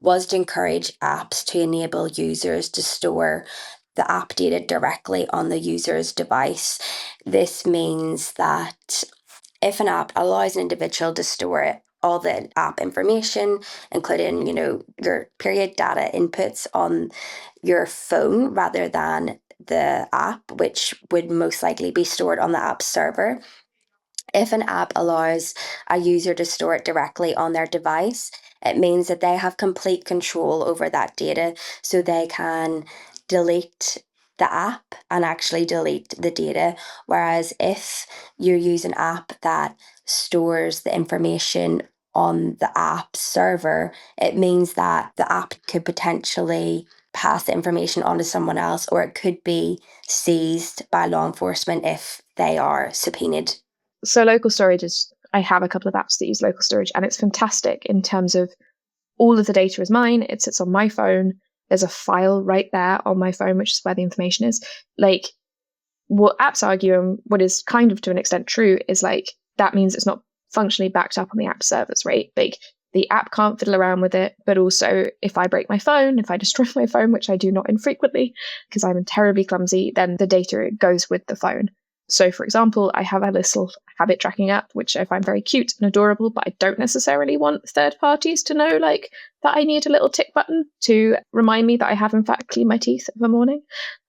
was to encourage apps to enable users to store the app data directly on the user's device. This means that if an app allows an individual to store it all the app information, including, your period data inputs on your phone rather than the app, which would most likely be stored on the app server. If an app allows a user to store it directly on their device, it means that they have complete control over that data, so they can delete the app and actually delete the data. Whereas if you use an app that stores the information on the app server, it means that the app could potentially pass the information on to someone else, or it could be seized by law enforcement if they are subpoenaed. So local storage I have a couple of apps that use local storage, and it's fantastic in terms of all of the data is mine. It sits on my phone. There's a file right there on my phone, which is where the information is. Like, what apps argue, and what is kind of to an extent true, is like, that means it's not functionally backed up on the app servers, right? Like, the app can't fiddle around with it, but also if I break my phone, if I destroy my phone, which I do not infrequently because I'm terribly clumsy, then the data goes with the phone. So, for example, I have a little habit tracking app, which I find very cute and adorable, but I don't necessarily want third parties to know, like, that I need a little tick button to remind me that I have, in fact, cleaned my teeth in the morning.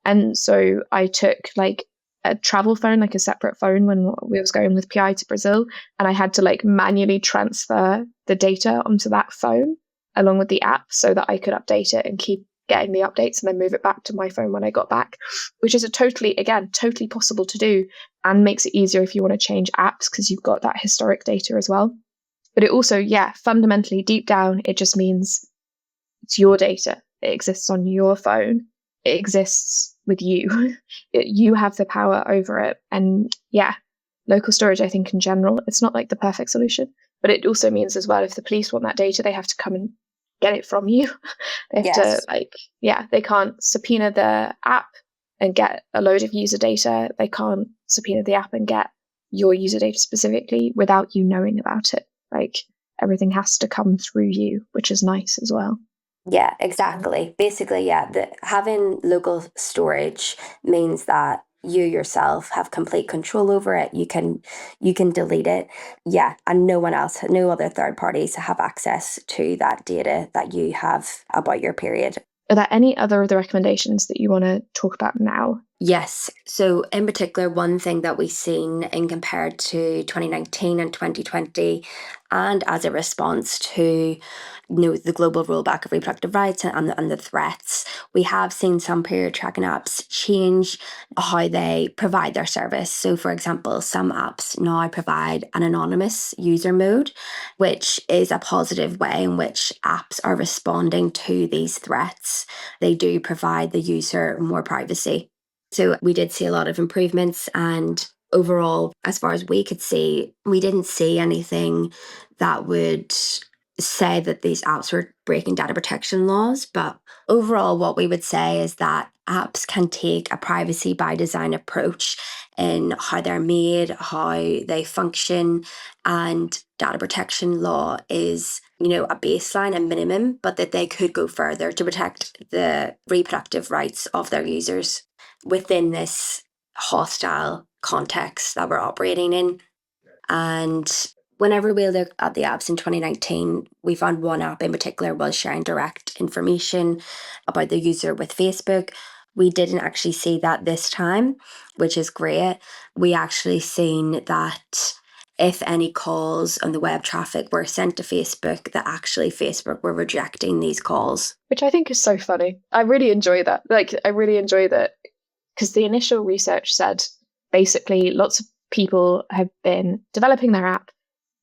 And so I took, like, a travel phone, like a separate phone when we was going with PI to Brazil, and I had to, like, manually transfer the data onto that phone along with the app so that I could update it and keep getting the updates and then move it back to my phone when I got back, which is totally possible to do, and makes it easier if you want to change apps because you've got that historic data as well. But it also, fundamentally deep down, it just means it's your data. It exists on your phone. It exists with you. You have the power over it. And local storage, I think in general, it's not like the perfect solution, but it also means as well, if the police want that data, they have to come and get it from you. They have to, they can't subpoena the app and get a load of user data. They can't subpoena the app and get your user data specifically without you knowing about it. Like, everything has to come through you, which is nice as well. Yeah, exactly. Basically, having local storage means that you yourself have complete control over it. You can delete it. Yeah, and no one else, no other third parties have access to that data that you have about your period. Are there any other of the recommendations that you want to talk about now? Yes. So in particular, one thing that we've seen in compared to 2019 and 2020, and as a response to the global rollback of reproductive rights and the threats, we have seen some period tracking apps change how they provide their service. So, for example, some apps now provide an anonymous user mode, which is a positive way in which apps are responding to these threats. They do provide the user more privacy. So we did see a lot of improvements, and overall, as far as we could see, we didn't see anything that would say that these apps were breaking data protection laws. But overall, what we would say is that apps can take a privacy by design approach in how they're made, how they function, and data protection law is, a baseline, a minimum, but that they could go further to protect the reproductive rights of their users within this hostile context that we're operating in. And whenever we looked at the apps in 2019, we found one app in particular was sharing direct information about the user with Facebook. We didn't actually see that this time, which is great. We actually seen that if any calls on the web traffic were sent to Facebook, that actually Facebook were rejecting these calls. Which I think is so funny. I really enjoy that. I really enjoy that, because the initial research said basically lots of people have been developing their app.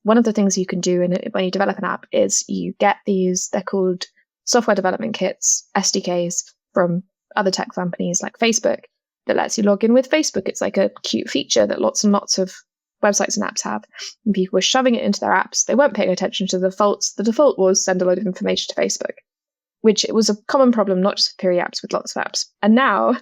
One of the things you can do when you develop an app is you get these, they're called software development kits, SDKs, from other tech companies like Facebook, that lets you log in with Facebook. It's like a cute feature that lots and lots of websites and apps have. And people were shoving it into their apps. They weren't paying attention to the defaults. The default was send a load of information to Facebook, which it was a common problem, not just for period apps, with lots of apps. And now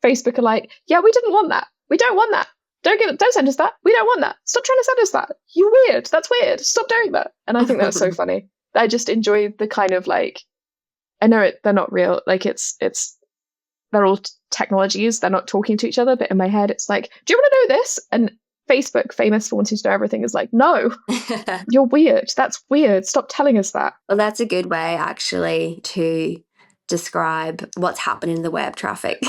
Facebook are like, yeah, we didn't want that. We don't want that. Don't send us that. We don't want that. Stop trying to send us that. You're weird. That's weird. Stop doing that. And I think that's so funny. I just enjoy the kind of I know they're not real. They're all technologies. They're not talking to each other. But in my head, it's like, do you want to know this? And Facebook, famous for wanting to know everything, is like, no, you're weird. That's weird. Stop telling us that. Well, that's a good way actually to describe what's happening in the web traffic.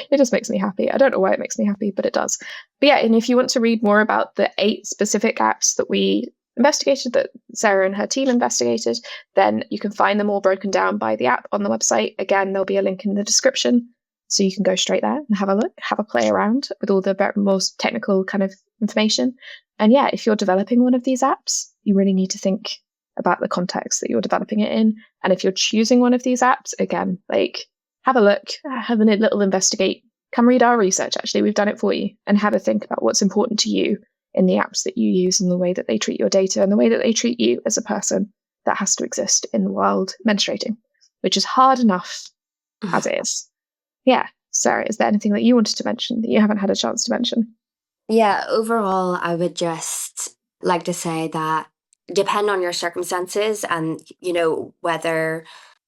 It just makes me happy. I don't know why it makes me happy, but it does. But yeah, and if you want to read more about the 8 specific apps that we investigated, that Sarah and her team investigated, then you can find them all broken down by the app on the website. Again, there'll be a link in the description, so you can go straight there and have a look, have a play around with all the most technical kind of information. And yeah, if you're developing one of these apps, you really need to think about the context that you're developing it in. And if you're choosing one of these apps, again, like, have a look, have a little investigate, come read our research. Actually, we've done it for you, and have a think about what's important to you in the apps that you use and the way that they treat your data and the way that they treat you as a person that has to exist in the world menstruating, which is hard enough as it is. Yeah. Sarah, is there anything that you wanted to mention that you haven't had a chance to mention? Yeah, overall, I would just like to say that depend on your circumstances and, whether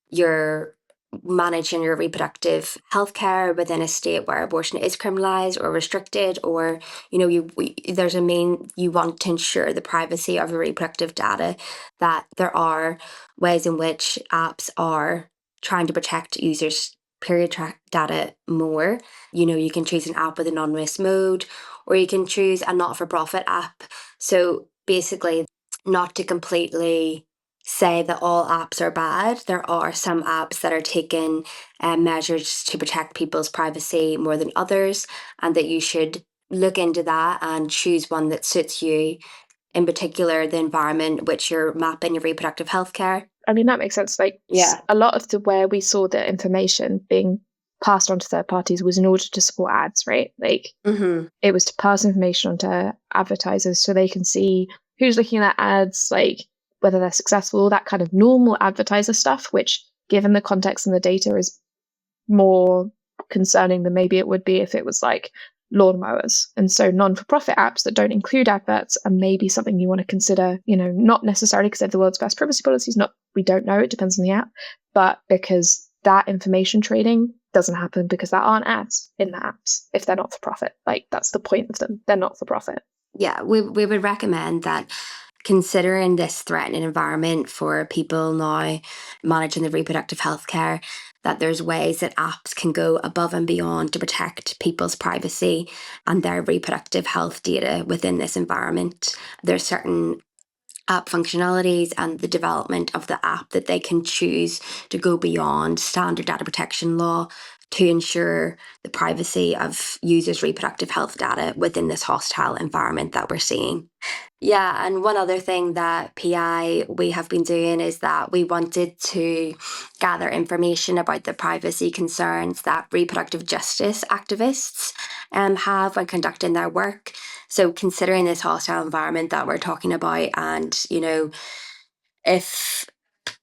you're managing your reproductive health care within a state where abortion is criminalized or restricted, or there's a you want to ensure the privacy of your reproductive data, that there are ways in which apps are trying to protect users' period track data more. You can choose an app with anonymous mode, or you can choose a not-for-profit app. So basically, not to completely say that all apps are bad. There are some apps that are taking measures to protect people's privacy more than others, and that you should look into that and choose one that suits you, in particular the environment which you're mapping your reproductive health care. I mean, that makes sense. Like, Yeah. a lot of where we saw the information being passed on to third parties was in order to support ads, right? Like, it was to pass information on to advertisers so they can see who's looking at ads, like whether they're successful, that kind of normal advertiser stuff, which, given the context and the data, is more concerning than maybe it would be if it was like lawnmowers. And so non-for-profit apps that don't include adverts are maybe something you want to consider, not necessarily because they have the world's best privacy policies, we don't know, it depends on the app, but because that information trading doesn't happen because there aren't ads in the apps if they're not for profit. Like, that's the point of them. They're not for profit. Yeah, we would recommend that, considering this threatening environment for people now managing the reproductive health care, that there's ways that apps can go above and beyond to protect people's privacy and their reproductive health data within this environment. There's certain app functionalities and the development of the app that they can choose to go beyond standard data protection law to ensure the privacy of users' reproductive health data within this hostile environment that we're seeing. Yeah, and one other thing that PI we have been doing is that we wanted to gather information about the privacy concerns that reproductive justice activists have when conducting their work. So considering this hostile environment that we're talking about, and, if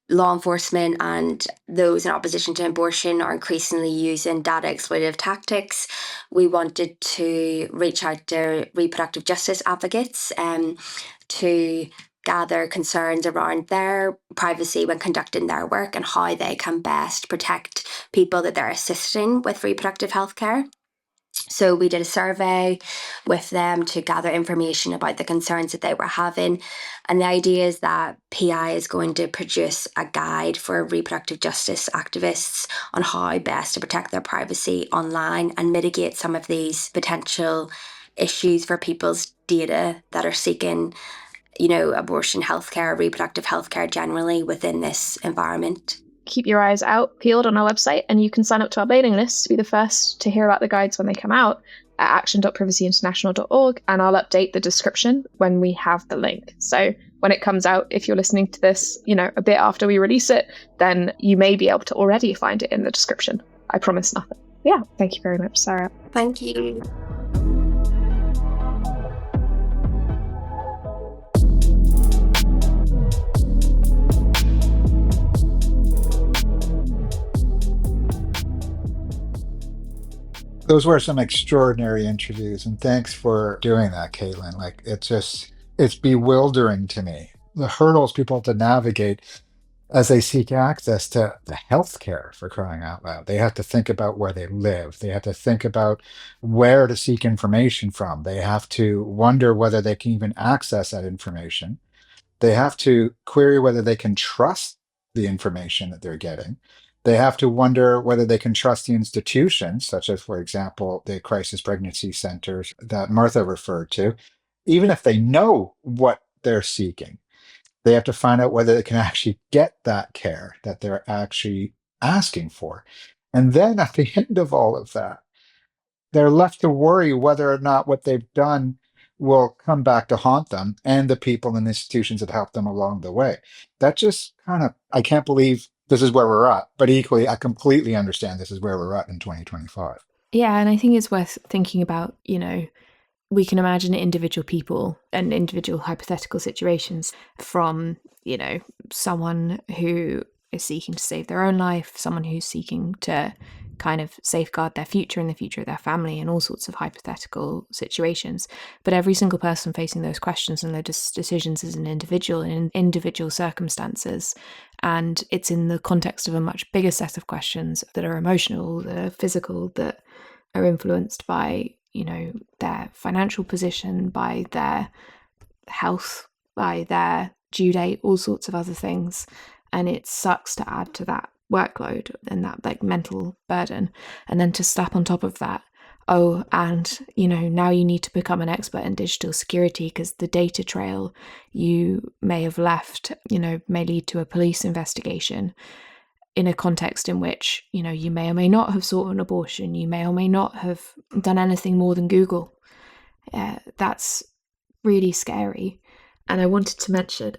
law enforcement and those in opposition to abortion are increasingly using data exploitative tactics, we wanted to reach out to reproductive justice advocates to gather concerns around their privacy when conducting their work and how they can best protect people that they're assisting with reproductive health care. So we did a survey with them to gather information about the concerns that they were having. And the idea is that PI is going to produce a guide for reproductive justice activists on how best to protect their privacy online and mitigate some of these potential issues for people's data that are seeking, abortion healthcare, reproductive healthcare generally within this environment. Keep your eyes peeled on our website, and you can sign up to our mailing list to be the first to hear about the guides when they come out at action.privacyinternational.org, and I'll update the description when we have the link. So when it comes out, if you're listening to this, a bit after we release it, then you may be able to already find it in the description. I promise nothing. Yeah, thank you very much, Sarah. Thank you. Those were some extraordinary interviews, and thanks for doing that, Caitlin. Like, it's bewildering to me, the hurdles people have to navigate as they seek access to the healthcare, for crying out loud. They have to think about where they live. They have to think about where to seek information from. They have to wonder whether they can even access that information. They have to query whether they can trust the information that they're getting. They have to wonder whether they can trust the institutions, such as, for example, the crisis pregnancy centers that Martha referred to, even if they know what they're seeking. They have to find out whether they can actually get that care that they're actually asking for. And then at the end of all of that, they're left to worry whether or not what they've done will come back to haunt them and the people and institutions that helped them along the way. That just kind of, I can't believe this is where we're at, but equally, I completely understand this is where we're at in 2025. Yeah, and I think it's worth thinking about, we can imagine individual people and individual hypothetical situations from, someone who is seeking to save their own life, someone who's seeking to kind of safeguard their future and the future of their family, and all sorts of hypothetical situations. But every single person facing those questions and those decisions is an individual in individual circumstances. And it's in the context of a much bigger set of questions that are emotional, that are physical, that are influenced by, their financial position, by their health, by their due date, all sorts of other things. And it sucks to add to that workload and that like mental burden. And then to slap on top of that, and now you need to become an expert in digital security because the data trail you may have left, may lead to a police investigation in a context in which, you may or may not have sought an abortion, you may or may not have done anything more than Google. That's really scary. And I wanted to mention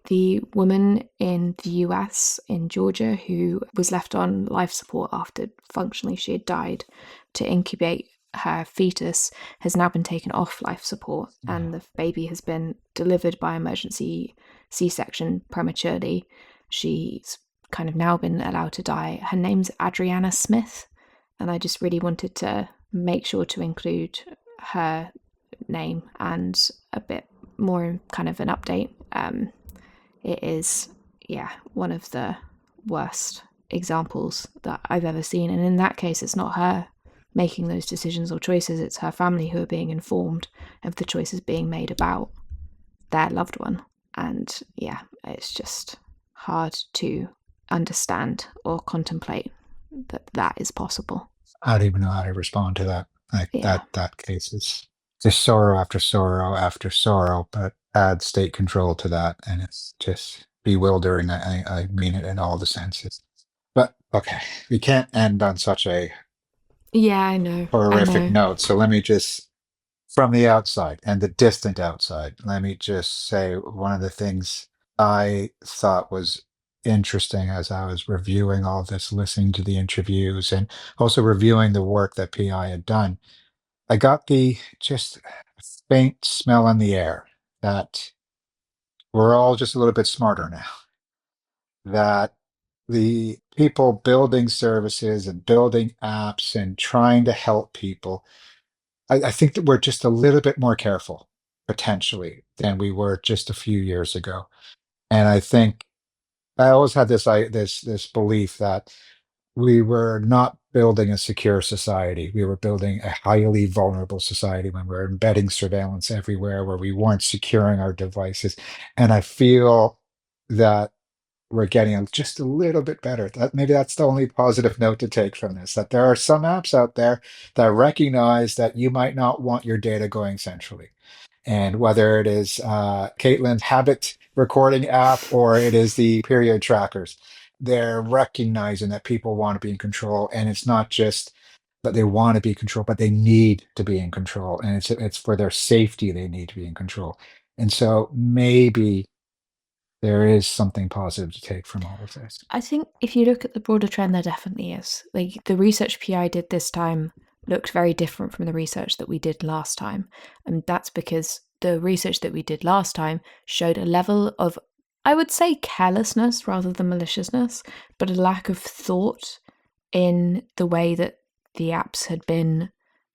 the woman in the US, in Georgia, who was left on life support after functionally she had died to incubate her fetus, has now been taken off life support, and the baby has been delivered by emergency C-section prematurely. She's kind of now been allowed to die. Her name's Adriana Smith, and I just really wanted to make sure to include her name and a bit more kind of an update. It is, one of the worst examples that I've ever seen. And in that case, it's not her making those decisions or choices, it's her family who are being informed of the choices being made about their loved one. And it's just hard to understand or contemplate that is possible. I don't even know how to respond to that. That case is just sorrow after sorrow after sorrow, but add state control to that, and it's just bewildering. I mean it in all the senses. But okay, we can't end on such a I know. horrific note. So let me just, from the outside and the distant outside, let me just say one of the things I thought was interesting as I was reviewing all this, listening to the interviews, and also reviewing the work that PI had done. I got the just faint smell in the air that we're all just a little bit smarter now. That the people building services and building apps and trying to help people, I think that we're just a little bit more careful potentially than we were just a few years ago. And I think I always had this belief that we were not building a secure society. We were building a highly vulnerable society when we were embedding surveillance everywhere, where we weren't securing our devices. And I feel that we're getting just a little bit better. That maybe that's the only positive note to take from this, that there are some apps out there that recognize that you might not want your data going centrally. And whether it is Caitlin's habit recording app or it is the period trackers, they're recognizing that people want to be in control. And it's not just that they want to be in control, but they need to be in control. And it's for their safety they need to be in control. And so maybe there is something positive to take from all of this. I think if you look at the broader trend, there definitely is. Like the research PI did this time looked very different from the research that we did last time. And that's because the research that we did last time showed a level of, I would say, carelessness rather than maliciousness, but a lack of thought in the way that the apps had been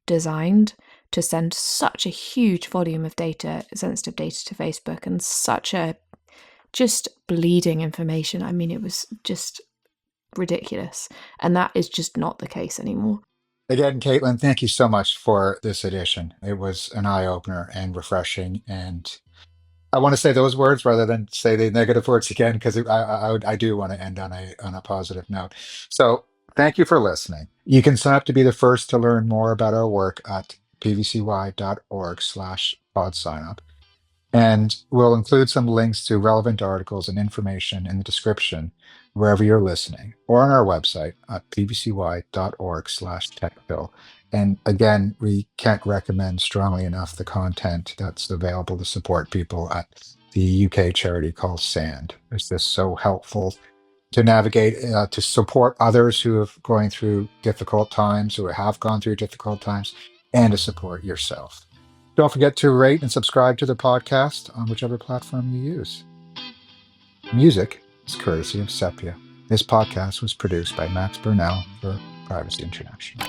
designed to send such a huge volume of data, sensitive data, to Facebook, and such a just bleeding information. I mean, it was just ridiculous. And that is just not the case anymore. Again, Caitlin, thank you so much for this edition. It was an eye-opener and refreshing. And I want to say those words rather than say the negative words again, because I do want to end on a positive note. So thank you for listening. You can sign up to be the first to learn more about our work at pvcy.org/podsignup. And we'll include some links to relevant articles and information in the description wherever you're listening, or on our website at pvcy.org/techpill. And again, we can't recommend strongly enough the content that's available to support people at the UK charity called SAND. It's just so helpful to navigate, to support others who have going through difficult times, who have gone through difficult times, and to support yourself. Don't forget to rate and subscribe to the podcast on whichever platform you use. Music is courtesy of Sepia. This podcast was produced by Max Burnell for Privacy International.